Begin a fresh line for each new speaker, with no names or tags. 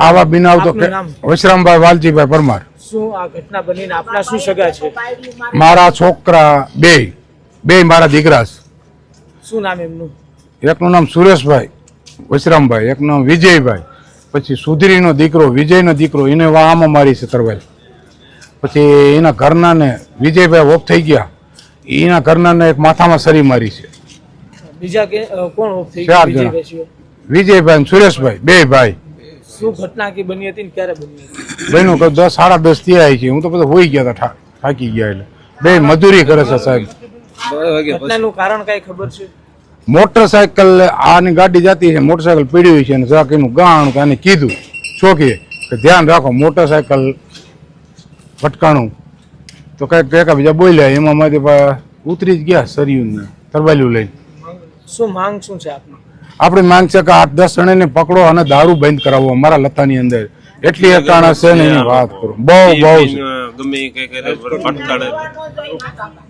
આવા બનાવ તો વિશ્રામભાઈ વાલજીભાઈ પરમાર.
શું આ ઘટના બનીને આપના શું સગા છે?
મારા છોકરા બે મારા દીકરા છે.
શું નામ એમનું?
એકનું નામ સુરેશભાઈ વિશ્રામભાઈ, એકનું નામ વિજયભાઈ, પછી સુધીરીનો દીકરો વિજયનો દીકરો એને આમાં મારી છે તરવાલ. પછી એના ઘરના ને વિજયભાઈ ઓફ થઈ ગયા, એના ઘરના ને એક માથામાં સરી મારી છે.
બીજા કોણ ઓફ થઈ
ચાર
ગયા?
જણા, વિજયભાઈ અને સુરેશભાઈ બે ભાઈ.
શું ઘટના કી બની હતી ને ક્યારે બની હતી?
બહેનો 10 સાડા 10 થયા છે. હું તો બધા હોઈ ગયા હતા, થાકી ગયા. એટલે બે મજૂરી કરે છે સાહેબ.
ઘટનાનું કારણ કઈ ખબર છે?
મોટરસાયકલ આની ગાડી જતી છે, મોટરસાયકલ પીડી હોય છે અને જરાક એનું ગાણ આને કીધું ચોકીએ કે ધ્યાન રાખો મોટરસાયકલ ભટકાણું, તો કઈક એકા બીજા બોલ્યા, એમાં માંથી ઉતરી જ ગયા સરિયું ને તરબાલિયું લઈને.
શું માંગ શું છે આપની?
આપણી માંગ છે કે 8-10 જણાને પકડો અને દારૂ બંધ કરાવો અમારા લતાની અંદર. એટલી અટાણા છે ને એની વાત કરું, બહુ
ગમે